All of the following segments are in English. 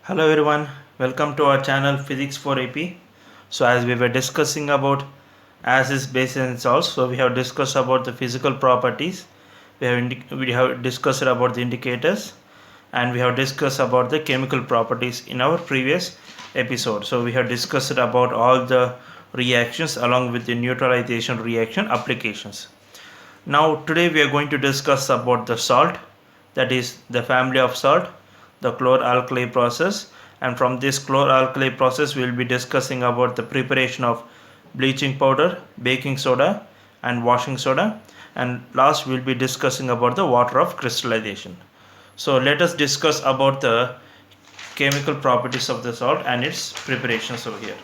Hello everyone, welcome to our channel Physics for AP. So as we were discussing about acids, bases and salts, so we have discussed about the physical properties, we have discussed about the indicators, and we have discussed about the chemical properties in our previous episode. So we have discussed about all the reactions along with the neutralization reaction applications. Now today we are going to discuss about the salt, that is the family of salt, the chlor-alkali process, and from this chlor-alkali process we will be discussing about the preparation of bleaching powder, baking soda and washing soda, and last we will be discussing about the water of crystallization. So let us discuss about the chemical properties of the salt and its preparations over here.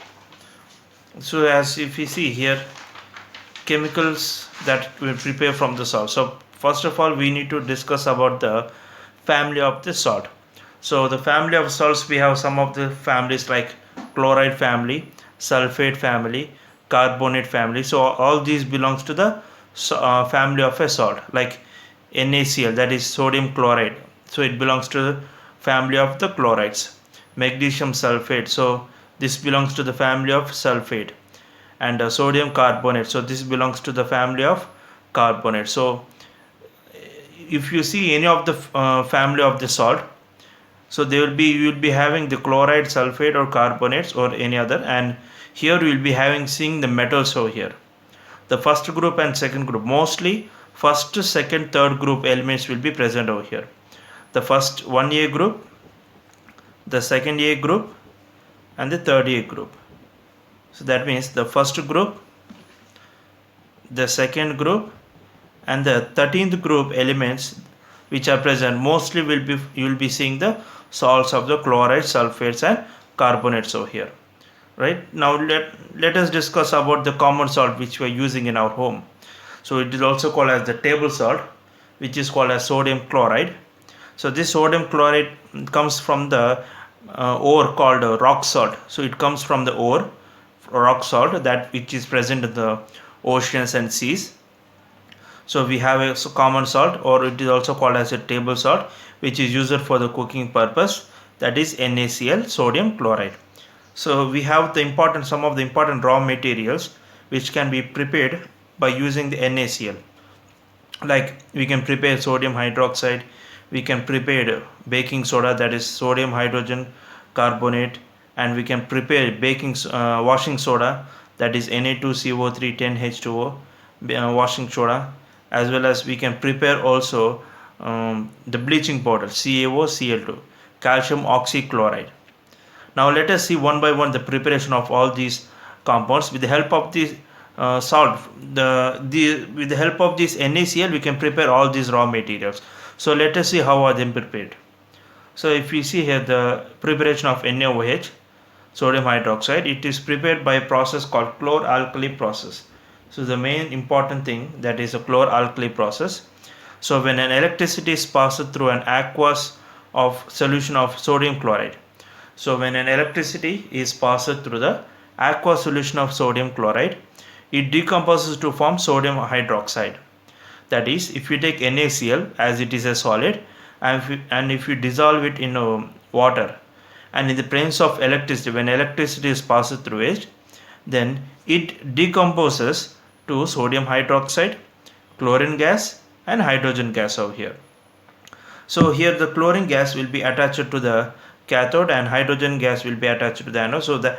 So as if we see here, chemicals that we prepare from the salt. So first of all we need to discuss about the family of the salt. So the family of salts, we have some of the families like chloride family, sulfate family, carbonate family. So all these belongs to the family of a salt, like NaCl, that is sodium chloride. So it belongs to the family of the chlorides. Magnesium sulfate, so this belongs to the family of sulfate. And sodium carbonate, so this belongs to the family of carbonate. So if you see any of the family of the salt, so they will be, you will be having the chloride, sulfate or carbonates or any other, and here we will be having seeing the metals over here, the first group and second group. Mostly first, second, third group elements will be present over here. The first 1A group, the second A group and the third A group. So that means the first group, the second group and the 13th group elements which are present mostly will be, you will be seeing the salts of the chloride, sulfates and carbonates over here. Right now let us discuss about the common salt which we are using in our home. So it is also called as the table salt, which is called as sodium chloride. So this sodium chloride comes from the ore called rock salt. So it comes from the ore rock salt, that which is present in the oceans and seas. So we have a common salt, or it is also called as a table salt, which is used for the cooking purpose, that is NaCl, sodium chloride. So we have the some of the important raw materials which can be prepared by using the NaCl. Like we can prepare sodium hydroxide, we can prepare baking soda, that is sodium hydrogen carbonate, and we can prepare washing soda, that is Na2CO3 10H2O washing soda, as well as we can prepare also the bleaching powder CaOCl2, calcium oxychloride. Now let us see one by one the preparation of all these compounds. With the help of this salt, with the help of this NaCl, we can prepare all these raw materials. So let us see how are they prepared. So if we see here the preparation of NaOH, sodium hydroxide, it is prepared by a process called chlor-alkali process. So the main important thing, that is a chlor-alkali process. So when an electricity is passed through an aqueous of solution of sodium chloride. So when an electricity is passed through the aqueous solution of sodium chloride, it decomposes to form sodium hydroxide. That is, if you take NaCl as it is a solid, and if you dissolve it in water, and in the presence of electricity, when electricity is passed through it, then it decomposes to sodium hydroxide, chlorine gas and hydrogen gas over here. So here the chlorine gas will be attached to the cathode and hydrogen gas will be attached to the anode. So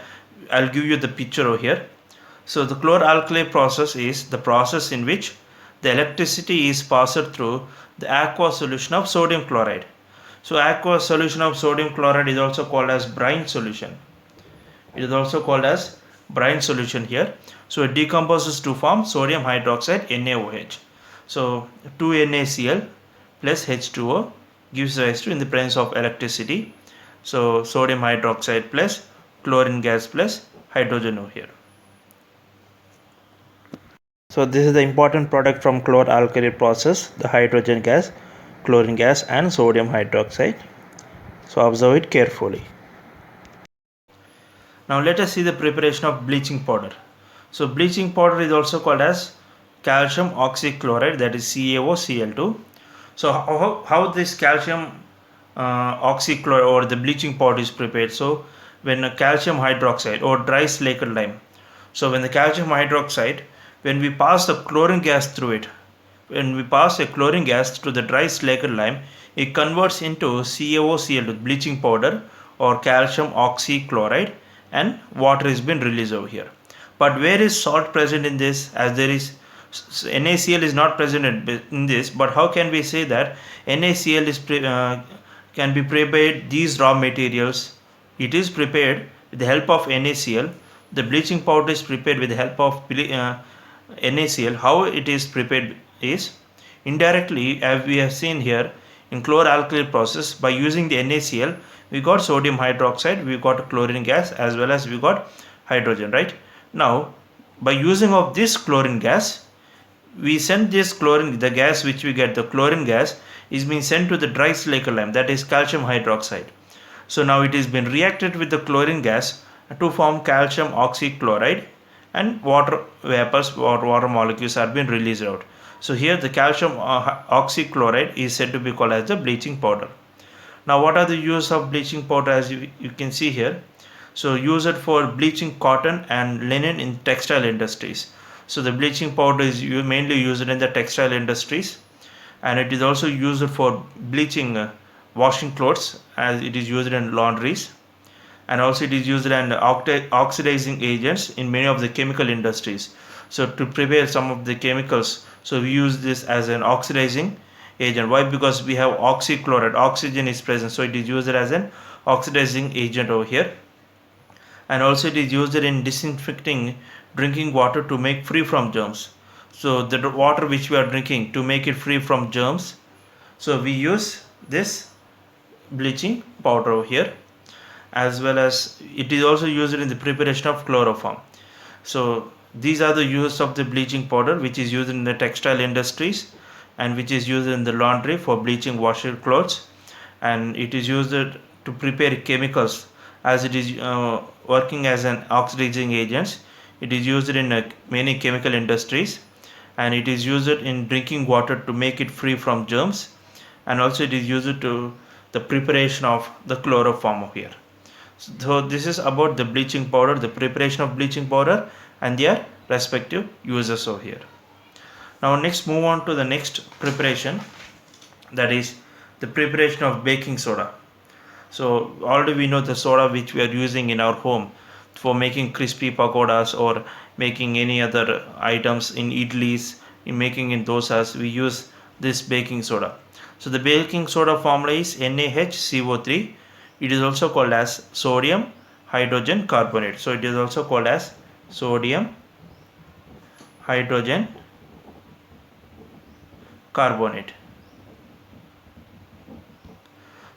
I'll give you the picture over here. So the chlor-alkali process is the process in which the electricity is passed through the aqueous solution of sodium chloride. So aqueous solution of sodium chloride is also called as brine solution. It is also called as brine solution here. So it decomposes to form sodium hydroxide NaOH. So 2NaCl plus H2O gives rise to, in the presence of electricity, so sodium hydroxide plus chlorine gas plus hydrogen over here. So this is the important product from chlor-alkali process, the hydrogen gas, chlorine gas and sodium hydroxide. So observe it carefully. Now let us see the preparation of bleaching powder. So bleaching powder is also called as calcium oxychloride, that is CaOCl2. So how this calcium oxychloride or the bleaching powder is prepared. So when a calcium hydroxide or dry slaked lime, so when the calcium hydroxide, when we pass the chlorine gas through it, when we pass a chlorine gas to the dry slaked lime, it converts into CaOCl, bleaching powder, or calcium oxychloride, and water has been released over here. But where is salt present in this? As there is NaCl is not present in this, but how can we say that NaCl is can be prepared these raw materials? It is prepared with the help of NaCl. The bleaching powder is prepared with the help of NaCl. How it is prepared is indirectly, as we have seen here in chloralkali process. By using the NaCl, we got sodium hydroxide, we got chlorine gas, as well as we got hydrogen, right? Now by using of this chlorine gas, we send this chlorine, the gas which we get, the chlorine gas is being sent to the dry slaked lime, that is calcium hydroxide. So now it has been reacted with the chlorine gas to form calcium oxychloride, and water vapors or water molecules are being released out. So here the calcium oxychloride is said to be called as the bleaching powder. Now what are the use of bleaching powder? As you can see here, so use it for bleaching cotton and linen in textile industries. So the bleaching powder is mainly used in the textile industries, and it is also used for bleaching washing clothes, as it is used in laundries, and also it is used in oxidizing agents in many of the chemical industries. So to prepare some of the chemicals, so we use this as an oxidizing agent. Why? Because we have oxychloride, oxygen is present, so it is used as an oxidizing agent over here. And also it is used in disinfecting drinking water to make free from germs. So the water which we are drinking, to make it free from germs, so we use this bleaching powder over here. As well as it is also used in the preparation of chloroform. So these are the uses of the bleaching powder, which is used in the textile industries and which is used in the laundry for bleaching washer clothes, and it is used to prepare chemicals, as it is working as an oxidizing agent. It is used in many chemical industries, and it is used in drinking water to make it free from germs, and also it is used to the preparation of the chloroform here. So this is about the bleaching powder, the preparation of bleaching powder and their respective uses over here. Now next move on to the next preparation, that is the preparation of baking soda. So already we know the soda which we are using in our home for making crispy pakodas or making any other items in idlis, in making in dosas, we use this baking soda. So the baking soda formula is NaHCO3. It is also called as sodium hydrogen carbonate. So it is also called as sodium hydrogen carbonate.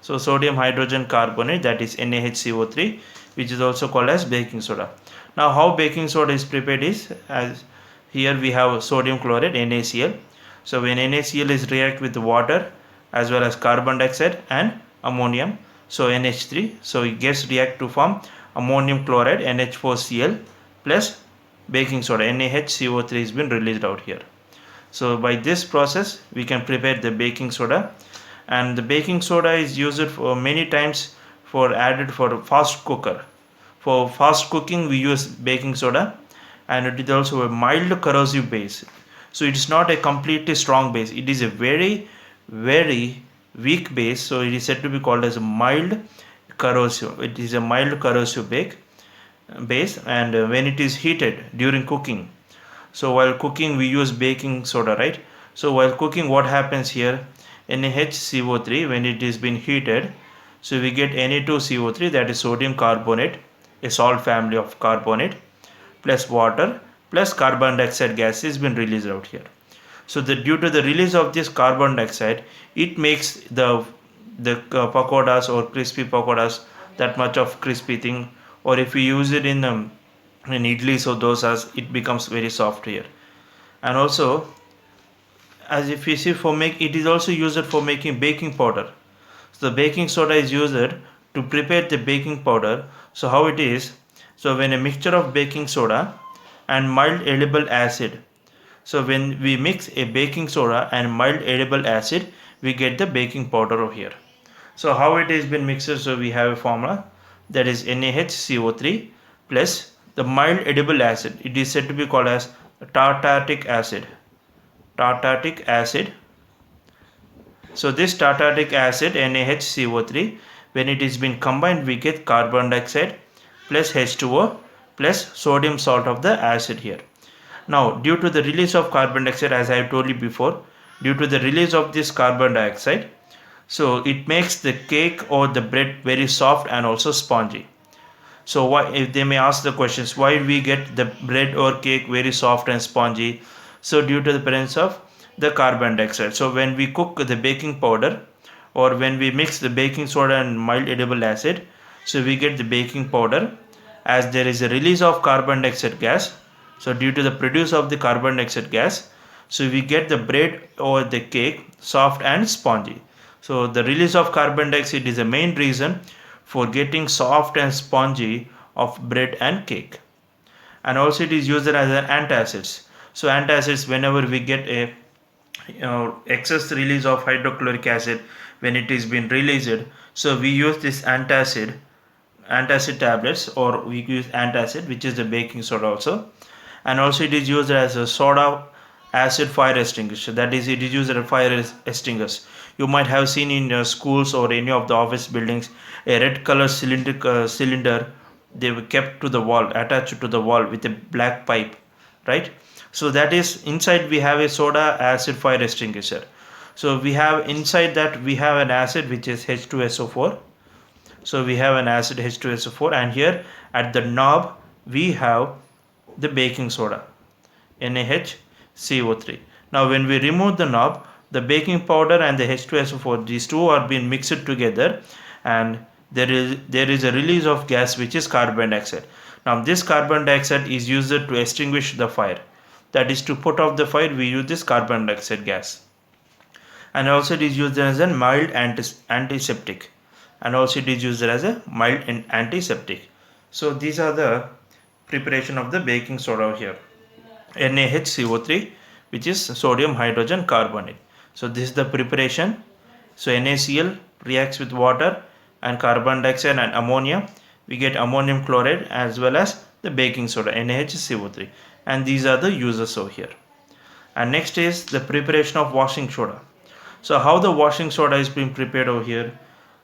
So sodium hydrogen carbonate, that is NaHCO3, which is also called as baking soda. Now how baking soda is prepared is, as here we have sodium chloride, NaCl. So when NaCl is react with water as well as carbon dioxide and ammonium, so NH3, so it gets react to form ammonium chloride, NH4Cl, plus baking soda, NaHCO3 has been released out here. So by this process we can prepare the baking soda, and the baking soda is used for many times for added for fast cooker. For fast cooking we use baking soda, and it is also a mild corrosive base. So it is not a completely strong base, it is a very weak base, so it is said to be called as a mild corrosive. It is a mild corrosive base, and when it is heated during cooking, so while cooking we use baking soda, right? So while cooking, what happens here, NaHCO3, when it is been heated, so we get Na2CO3, that is sodium carbonate, a salt family of carbonate, plus water plus carbon dioxide gas is been released out here. So due to the release of this carbon dioxide, it makes the pakodas or crispy pakodas that much of crispy thing, or if we use it in idlis or dosas, it becomes very soft here. And also, as if you see, it is also used for making baking powder. So the baking soda is used to prepare the baking powder. So how it is, so when a mixture of baking soda and mild edible acid, so when we mix a baking soda and mild edible acid, we get the baking powder over here. So how it has been mixed? So we have a formula, that is NaHCO3 plus the mild edible acid. It is said to be called as tartaric acid. Tartaric acid. So this tartaric acid NaHCO3, when it is been combined, we get carbon dioxide plus H2O plus sodium salt of the acid here. Now, due to the release of carbon dioxide, as I have told you before, due to the release of this carbon dioxide, so it makes the cake or the bread very soft and also spongy. So why, if they may ask the questions, why we get the bread or cake very soft and spongy? So due to the presence of the carbon dioxide. So when we cook the baking powder, or when we mix the baking soda and mild edible acid, so we get the baking powder, as there is a release of carbon dioxide gas. So due to the produce of the carbon dioxide gas, so we get the bread or the cake soft and spongy. So the release of carbon dioxide is the main reason for getting soft and spongy of bread and cake. And also it is used as an antacids. So antacids, whenever we get a excess release of hydrochloric acid, when it is been released, so we use this antacid tablets, or we use antacid, which is the baking soda also. And also it is used as a soda acid fire extinguisher, that is, it is used as a fire extinguisher. You might have seen in your schools or any of the office buildings a red color cylinder they were kept to the wall, attached to the wall with a black pipe, right? So that is, inside we have a soda acid fire extinguisher. So we have inside that, we have an acid which is H2SO4. So we have an acid H2SO4, and here at the knob we have the baking soda NaHCO3. Now when we remove the knob, the baking powder and the H2SO4, these two are being mixed together, and there is a release of gas which is carbon dioxide. Now this carbon dioxide is used to extinguish the fire, that is, to put off the fire we use this carbon dioxide gas. And also it is used as a mild antiseptic, and also it is used as a mild antiseptic. So these are the preparation of the baking soda here, NaHCO3, which is sodium hydrogen carbonate. So this is the preparation. So NaCl reacts with water and carbon dioxide and ammonia, we get ammonium chloride as well as the baking soda NaHCO3, and these are the uses over here. And next is the preparation of washing soda. So how the washing soda is being prepared over here,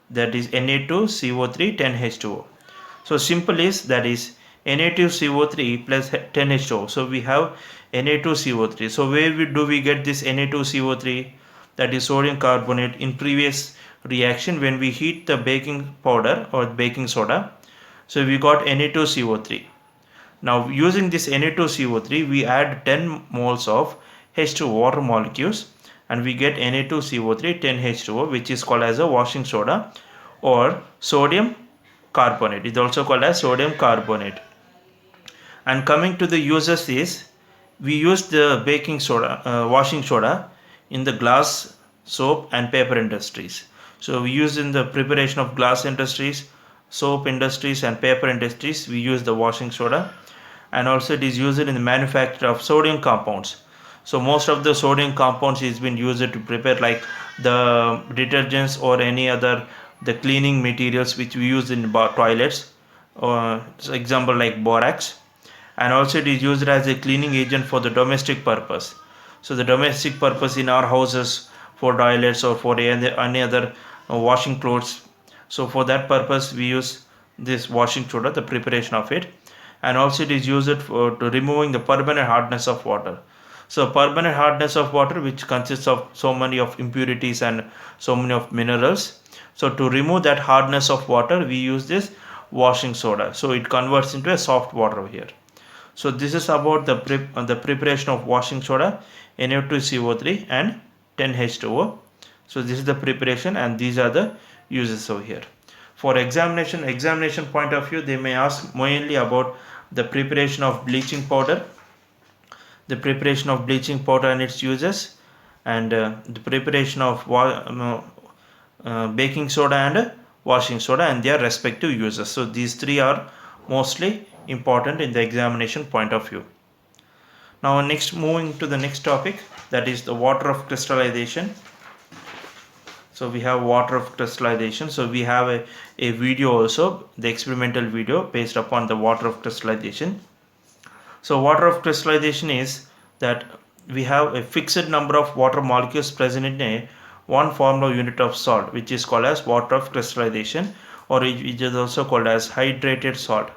that is Na2CO3 10H2O. So simple is, that is Na2CO3 plus 10H2O. So we have Na2CO3. So where do we get this Na2CO3? That is sodium carbonate. In previous reaction, when we heat the baking powder or baking soda, so we got Na2CO3. Now using this Na2CO3, we add 10 moles of H2O water molecules, and we get Na2CO3 10H2O, which is called as a washing soda or sodium carbonate. It is also called as sodium carbonate. And coming to the uses is, we use the baking soda, washing soda in the glass, soap and paper industries. So we use in the preparation of glass industries, soap industries and paper industries, we use the washing soda. And also it is used in the manufacture of sodium compounds. So most of the sodium compounds is been used to prepare like the detergents or any other the cleaning materials which we use in toilets, or example like borax. And also it is used as a cleaning agent for the domestic purpose. So the domestic purpose in our houses, for toilets or for any other washing clothes. So for that purpose we use this washing soda, the preparation of it. And also it is used to removing the permanent hardness of water. So permanent hardness of water, which consists of so many of impurities and so many of minerals. So to remove that hardness of water, we use this washing soda. So it converts into a soft water here. So this is about the preparation of washing soda, Na2CO3 and 10H2O. So this is the preparation, and these are the uses over here. For examination point of view, they may ask mainly about the preparation of bleaching powder, and its uses, and the preparation of baking soda and washing soda and their respective uses. So these three are mostly important in the examination point of view. Now moving to the next topic, that is the water of crystallization. So So we have water of crystallization. So we have a video also, the experimental video based upon the water of crystallization. So water of crystallization is that we have a fixed number of water molecules present in a one formula unit of salt, which is called as water of crystallization, or which is also called as hydrated salt.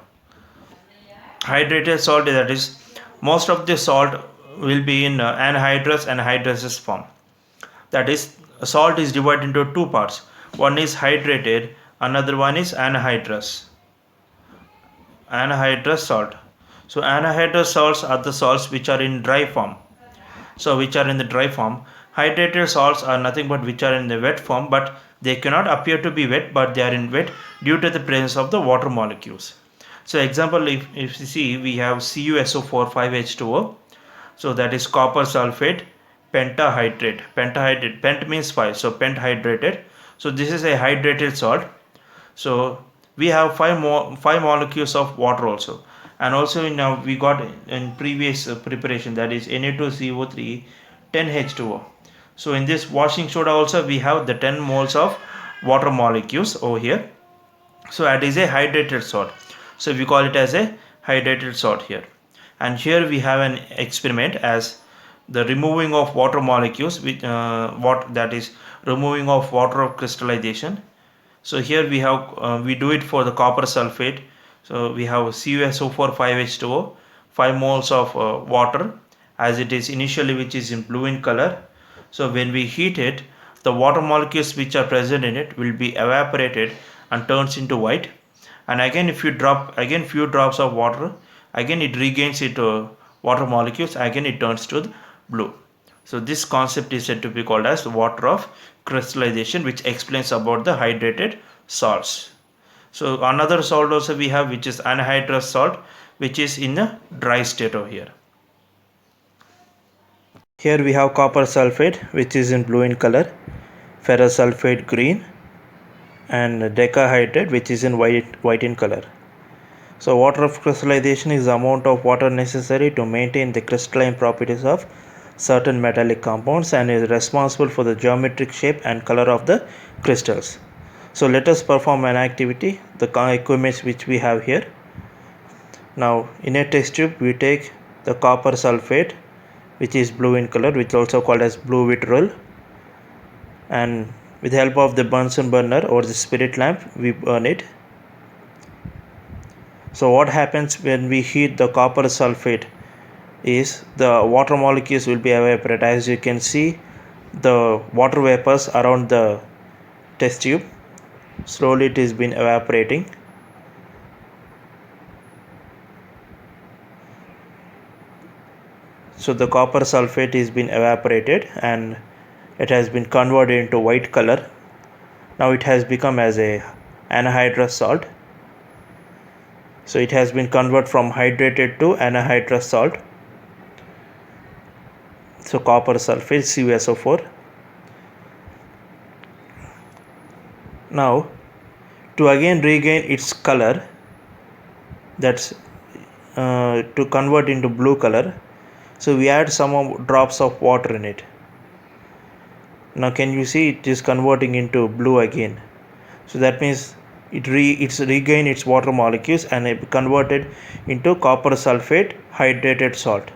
Hydrated salt, that is, most of the salt will be in anhydrous and hydrous form. That is, salt is divided into two parts. One is hydrated, another one is anhydrous. Anhydrous salt. So anhydrous salts are the salts which are in dry form. So which are in the dry form. Hydrated salts are nothing but which are in the wet form, but they cannot appear to be wet, but they are in wet due to the presence of the water molecules. So example, if you see, we have CuSO4 5H2O. So that is copper sulfate pentahydrate. Pent means 5, so pentahydrated. So this is a hydrated salt. So we have five molecules of water also, and also we got in previous preparation, that is Na2CO3 10H2O. So in this washing soda also we have the 10 moles of water molecules over here. So that is a hydrated salt. So we call it as a hydrated salt here. And here we have an experiment as the removing of water molecules with that is removing of water of crystallization. So here we have we do it for the copper sulfate. So we have CuSO4 5H2O, 5 moles of water, as it is initially, which is in blue in color. So when we heat it, the water molecules which are present in it will be evaporated and turns into white. And again, if you drop few drops of water, again it regains its water molecules, again it turns to blue. So this concept is said to be called as water of crystallization, which explains about the hydrated salts. So another salt also we have, which is anhydrous salt, which is in a dry state over here. Here we have copper sulfate, which is in blue in color, ferrous sulfate green, and decahydrate, which is in white in color. So water of crystallization is the amount of water necessary to maintain the crystalline properties of certain metallic compounds and is responsible for the geometric shape and color of the crystals. So let us perform an activity, the equipment which we have here. Now in a test tube we take the copper sulfate, which is blue in color, which is also called as blue vitriol, and with the help of the Bunsen burner or the spirit lamp we burn it. So what happens when we heat the copper sulfate is the water molecules will be evaporated. As you can see, the water vapors around the test tube, slowly it is been evaporating. So the copper sulfate is been evaporated and it has been converted into white color. Now it has become as a anhydrous salt. So it has been converted from hydrated to anhydrous salt. So copper sulfate CuSO4. Now to again regain its color, that's to convert into blue color, so we add some drops of water in it. Now can you see it is converting into blue again? So that means it's regained its water molecules and it converted into copper sulfate hydrated salt.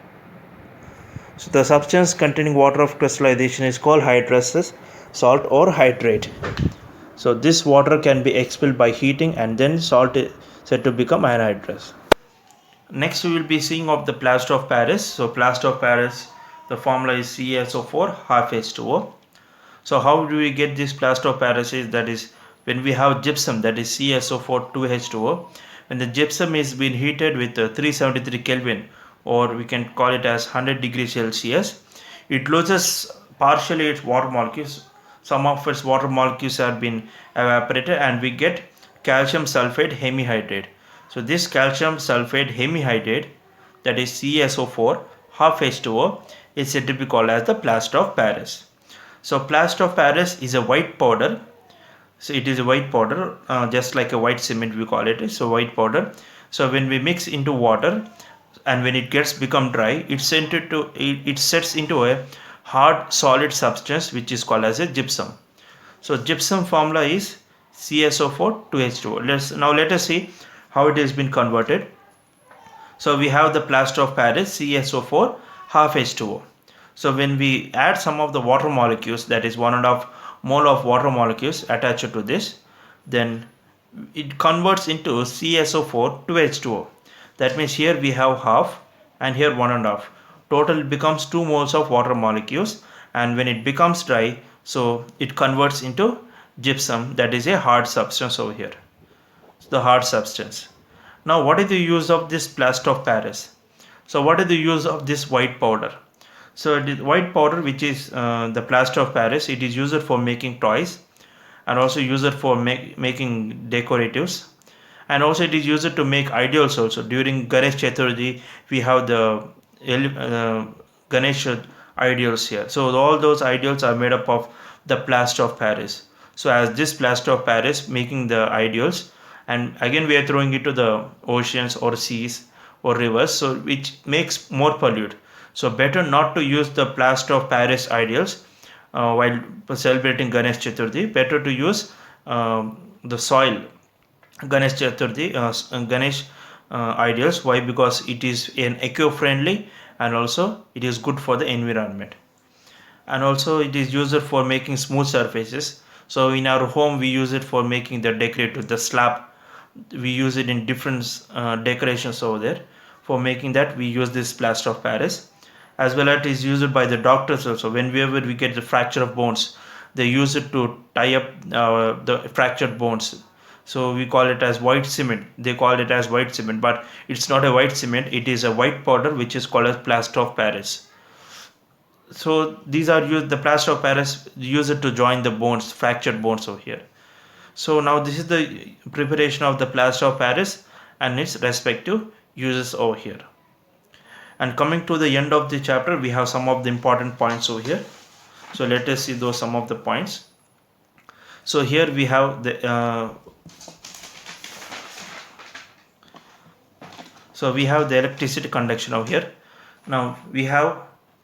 So the substance containing water of crystallization is called hydrous salt or hydrate. So this water can be expelled by heating and then salt is said to become anhydrous. Next we will be seeing of the plaster of Paris. So plaster of Paris, the formula is CaSO4 half H2O. So how do we get this plaster of Paris? That is when we have gypsum, that is CaSO4 2H2O. When the gypsum is being heated with 373 Kelvin, or we can call it as 100 degrees Celsius, it loses partially its water molecules. Some of its water molecules have been evaporated and we get calcium sulfate hemihydrate. So this calcium sulfate hemihydrate, that is CaSO4 half H2O, is said to be called as the plaster of Paris. So plaster of Paris is a white powder. So it is a white powder, just like a white cement we call it. So white powder. So when we mix into water and when it gets become dry, it sets into a hard solid substance which is called as a gypsum. So gypsum formula is CSO4 2H2O. Let us see how it has been converted. So we have the plaster of Paris CSO4 half H2O. So when we add some of the water molecules, that is 1.5 mole of water molecules attached to this, then it converts into CSO4 to H2O. That means here we have half and here 1.5. Total becomes 2 moles of water molecules, and when it becomes dry, so it converts into gypsum, that is a hard substance over here. The hard substance. Now what is the use of this plaster of Paris? So what is the use of this white powder? So the white powder, which is the plaster of Paris, it is used for making toys, and also used for making decoratives, and also it is used to make ideals also. During Ganesh Chaturthi we have the Ganesh ideals here. So all those ideals are made up of the plaster of Paris. So as this plaster of Paris making the ideals, and again we are throwing it to the oceans or seas or rivers, so which makes more pollute. So better not to use the plaster of Paris ideals while celebrating Ganesh Chaturthi. Better to use the soil Ganesh Chaturthi, Ganesh ideals. Why? Because it is an eco-friendly, and also it is good for the environment, and also it is used for making smooth surfaces. So in our home we use it for making the decorative, the slab. We use it in different decorations over there. For making that we use this plaster of Paris. As well as it is used by the doctors also. Whenever we get the fracture of bones, they use it to tie up the fractured bones. So we call it as white cement. They call it as white cement, but it's not a white cement. It is a white powder which is called as plaster of Paris. So these are used, the plaster of Paris, use it to join the bones, fractured bones over here. So now this is the preparation of the plaster of Paris and its respective uses over here. And coming to the end of the chapter, we have some of the important points over here. So let us see those some of the points. So here we have the electricity conduction over here. Now we have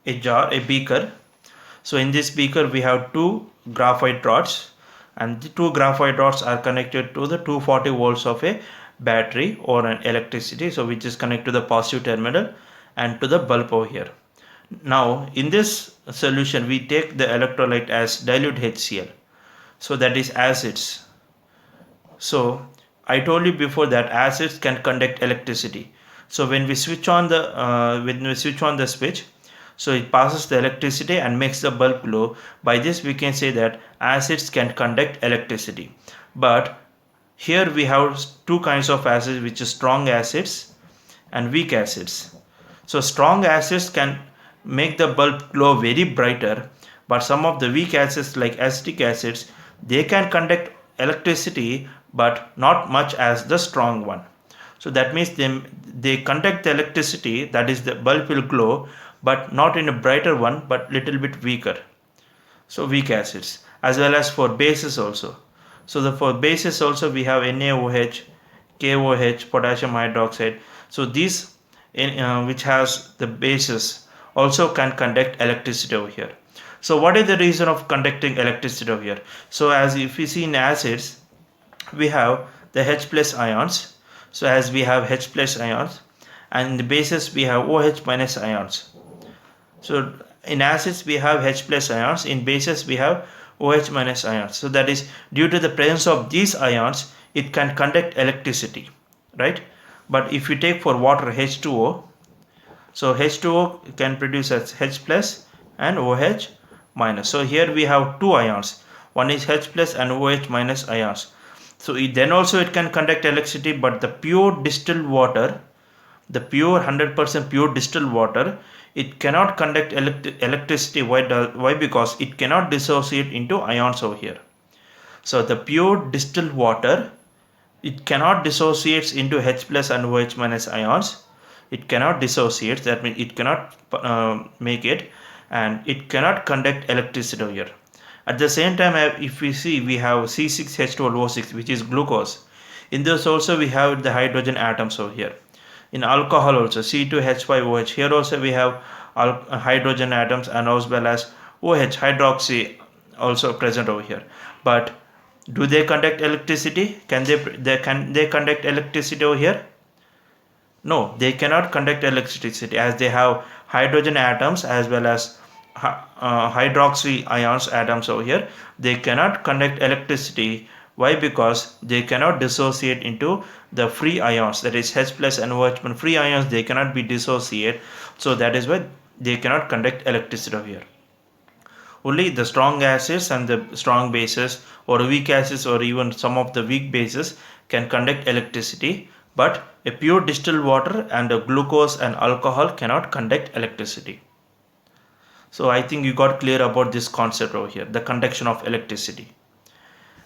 a jar, a beaker. So in this beaker we have two graphite rods, and the two graphite rods are connected to the 240 volts of a battery or an electricity, so which is connected to the positive terminal and to the bulb over here. Now in this solution we take the electrolyte as dilute HCl, so that is acids. So I told you before that acids can conduct electricity. So when we switch on the switch, so it passes the electricity and makes the bulb glow. By this we can say that acids can conduct electricity. But here we have two kinds of acids, which is strong acids and weak acids. So strong acids can make the bulb glow very brighter, but some of the weak acids like acetic acids, they can conduct electricity but not much as the strong one. So that means they conduct the electricity, that is the bulb will glow, but not in a brighter one, but little bit weaker. So weak acids. As well as for bases also. So for bases also we have NaOH, KOH, potassium hydroxide. So these which has the bases also can conduct electricity over here. So what is the reason of conducting electricity over here? So as if we see in acids, we have the H plus ions. So as we have H plus ions, and in the bases we have OH minus ions. So in acids we have H plus ions, in bases we have OH minus ions. So that is due to the presence of these ions, it can conduct electricity, right? But if you take for water H2O, so H2O can produce as H plus and OH minus. So here we have two ions, one is H plus and OH minus ions. So then also it can conduct electricity, but the pure distilled water, the pure 100% pure distilled water, it cannot conduct electricity. Why? Because it cannot dissociate into ions over here. So the pure distilled water, it cannot dissociate into H plus and OH minus ions. It cannot dissociate, that means it cannot make it, and it cannot conduct electricity over here. At the same time, if we see, we have C6H12O6, which is glucose. In this also we have the hydrogen atoms over here. In alcohol also C2H5OH, here also we have hydrogen atoms, and as well as OH, hydroxy also present over here. But do they conduct electricity? Can they conduct electricity over here? No, they cannot conduct electricity, as they have hydrogen atoms as well as hydroxy ions atoms over here. They cannot conduct electricity. Why? Because they cannot dissociate into the free ions, that is H plus and OH. Free ions, they cannot be dissociated, so that is why they cannot conduct electricity over here. Only the strong acids and the strong bases, or weak acids, or even some of the weak bases can conduct electricity, but a pure distilled water and a glucose and alcohol cannot conduct electricity. So I think you got clear about this concept over here, the conduction of electricity.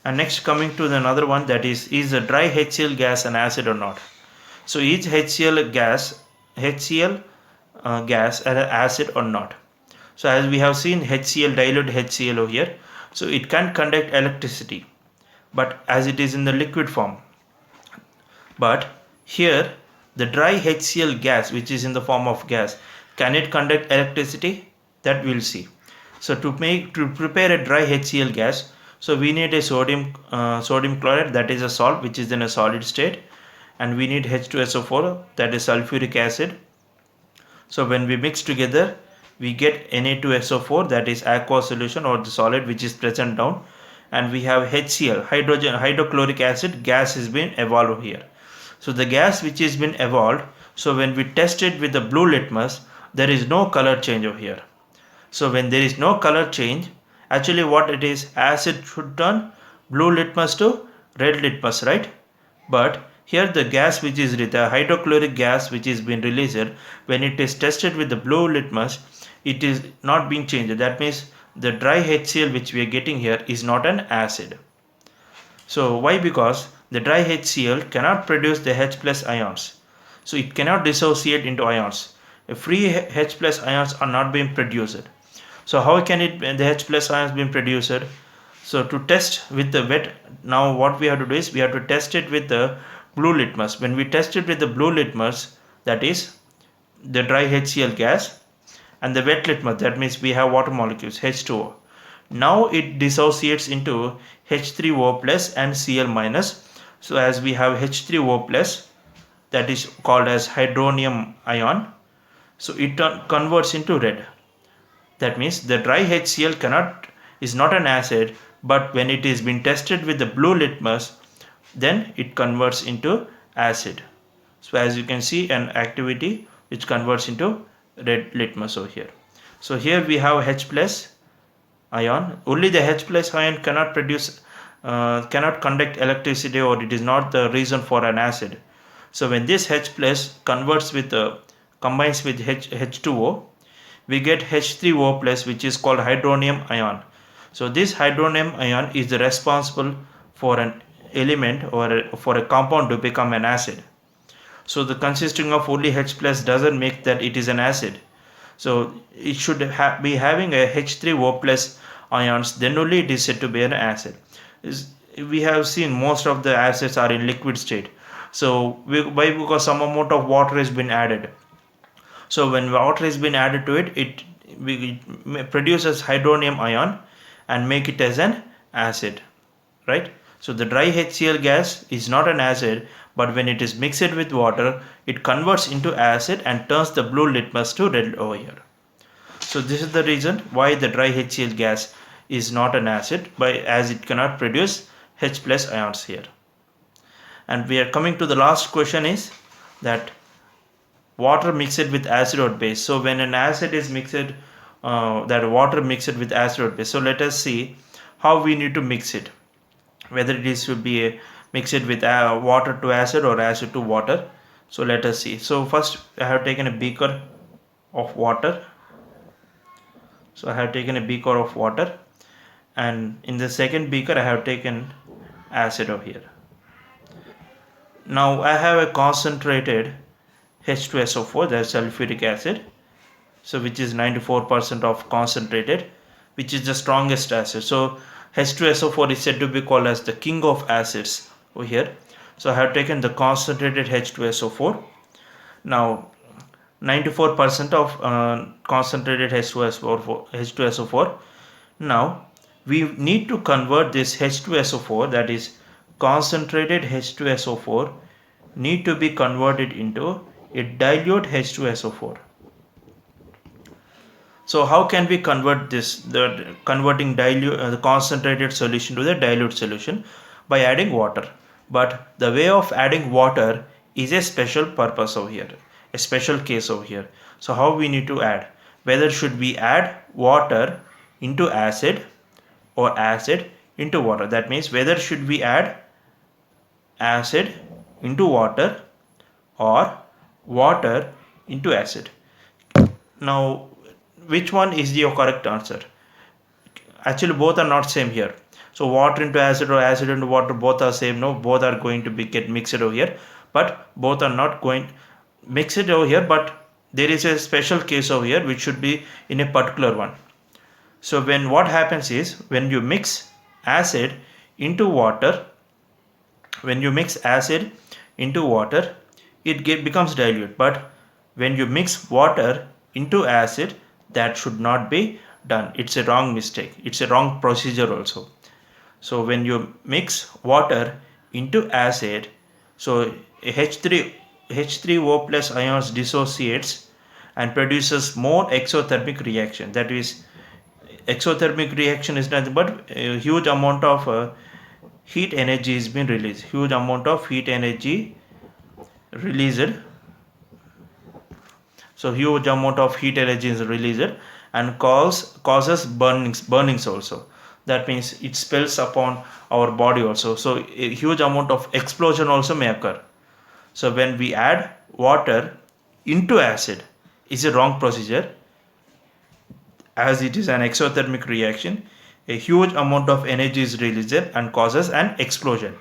And next, coming to another one, that is a dry HCl gas an acid or not? So is HCl gas gas an acid or not? So as we have seen, HCl, dilute HCl over here, so it can conduct electricity, but as it is in the liquid form. But here the dry HCl gas, which is in the form of gas, can it conduct electricity? That we'll see. So to prepare a dry HCl gas, so we need a sodium chloride, that is a salt which is in a solid state, and we need H2SO4, that is sulfuric acid. So when we mix together, we get Na2SO4, that is aqueous solution or the solid which is present down, and we have HCl, hydrochloric acid gas has been evolved here. So the gas which has been evolved, so when we test it with the blue litmus, there is no color change over here. So when there is no color change, actually what it is, acid should turn blue litmus to red litmus, right? But here the gas which is the hydrochloric gas which is been released, when it is tested with the blue litmus, it is not being changed. That means the dry HCl which we are getting here is not an acid. So why? Because the dry HCl cannot produce the H plus ions, so it cannot dissociate into ions. Free H plus ions are not being produced. So how can the H plus ions being produced? So to test with the wet, now what we have to do is we have to test it with the blue litmus. When we test it with the blue litmus, that is the dry HCl gas, and the wet litmus, that means we have water molecules H2O. Now it dissociates into H3O plus and Cl minus. So as we have H3O plus, that is called as hydronium ion, so it converts into red. That means the dry HCl is not an acid, but when it is been tested with the blue litmus, then it converts into acid. So as you can see, an activity which converts into red litmus over here. So here we have H plus ion. Only the H plus ion cannot conduct electricity, or it is not the reason for an acid. So when this H plus combines with H2O, we get H3O plus, which is called hydronium ion. So this hydronium ion is responsible for an element or for a compound to become an acid. So the consisting of only H plus doesn't make that it is an acid. So it should be having a H3O plus ions, then only it is said to be an acid. We have seen most of the acids are in liquid state. So why? Because some amount of water has been added. So when water has been added to it, it produces hydronium ion and make it as an acid, right? So the dry HCl gas is not an acid, but when it is mixed with water, it converts into acid and turns the blue litmus to red over here. So this is the reason why the dry HCl gas is not an acid, as it cannot produce H plus ions here. And we are coming to the last question, is that water mixed with acid or base. So when an acid is mixed, that water mixed with acid or base. So let us see how we need to mix it, whether it should be mixed with water to acid or acid to water. So let us see. So first I have taken a beaker of water. So I have taken a beaker of water, and in the second beaker I have taken acid over here. Now I have a concentrated H2SO4, that's sulfuric acid, so which is 94% of concentrated, which is the strongest acid. So H2SO4 is said to be called as the king of acids over here. So I have taken the concentrated H2SO4. Now 94% of concentrated H2SO4. Now we need to convert this H2SO4, that is concentrated H2SO4, need to be converted into a dilute H2SO4. So how can we convert this, the converting the concentrated solution to the dilute solution? By adding water. But the way of adding water is a special purpose over here, a special case over here. So how we need to add? Whether should we add water into acid or acid into water? That means whether should we add acid into water or water into acid. Now which one is the correct answer? Actually both are not same here. So water into acid or acid into water, both are same. No, both are going to be get mixed over here, but both are not going mix it over here, but there is a special case over here which should be in a particular one. So when what happens is, when you mix acid into water, it becomes dilute. But when you mix water into acid, that should not be done. It's a wrong mistake. It's a wrong procedure also. So when you mix water into acid, so H3O plus ions dissociates and produces more exothermic reaction. That is, exothermic reaction is nothing but a huge amount of heat energy is being released. Huge amount of heat energy released. So huge amount of heat energy is released and causes burnings also. That means it spills upon our body also. So a huge amount of explosion also may occur. So when we add water into acid, is a wrong procedure, as it is an exothermic reaction. A huge amount of energy is released and causes an explosion.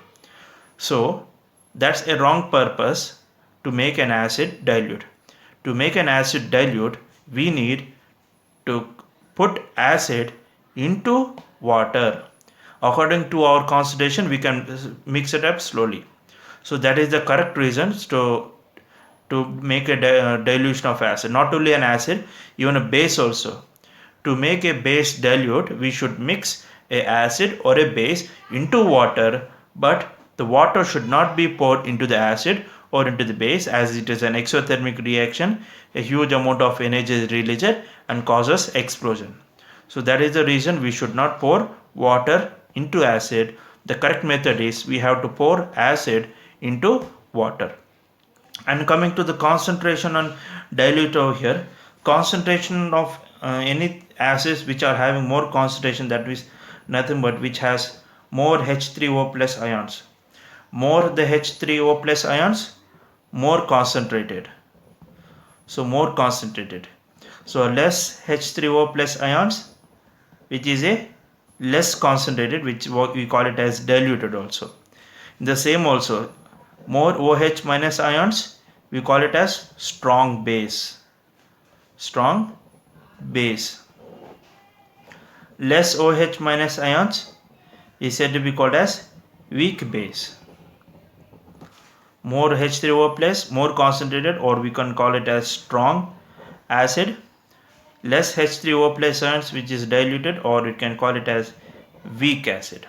So that's a wrong purpose to make an acid dilute. To make an acid dilute, we need to put acid into water. According to our concentration, we can mix it up slowly. So that is the correct reason to make a dilution of acid. Not only an acid, even a base also. To make a base dilute, we should mix a acid or a base into water, but the water should not be poured into the acid or into the base, as it is an exothermic reaction. A huge amount of energy is released and causes explosion. So that is the reason we should not pour water into acid. The correct method is we have to pour acid into water. And coming to the concentration on dilute over here, concentration of any acids which are having more concentration, that is nothing but which has more H3O plus ions. More the H3O plus ions, more concentrated. So more concentrated. So less H3O plus ions, which is a less concentrated, which we call it as diluted also. The same also, more OH minus ions, we call it as strong base. Strong base. Less OH minus ions is said to be called as weak base. More H3O plus, more concentrated, or we can call it as strong acid. Less H3O plus ions, which is diluted, or we can call it as weak acid.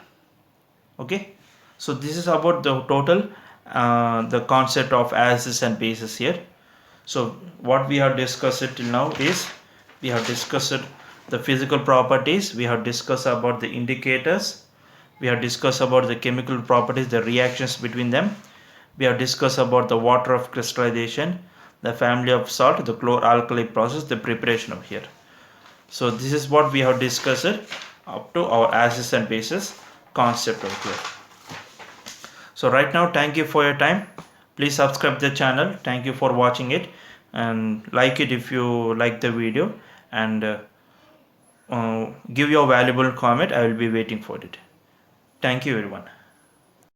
Okay, so this is about the total the concept of acids and bases here. So what we have discussed till now is, we have discussed the physical properties, we have discussed about the indicators, we have discussed about the chemical properties, the reactions between them, we have discussed about the water of crystallization, the family of salt, the chlor-alkali process, the preparation of here. So this is what we have discussed up to our acids and bases concept over here. So right now, thank you for your time. Please subscribe the channel. Thank you for watching it, and like it if you like the video, and give your valuable comment. I will be waiting for it. Thank you everyone.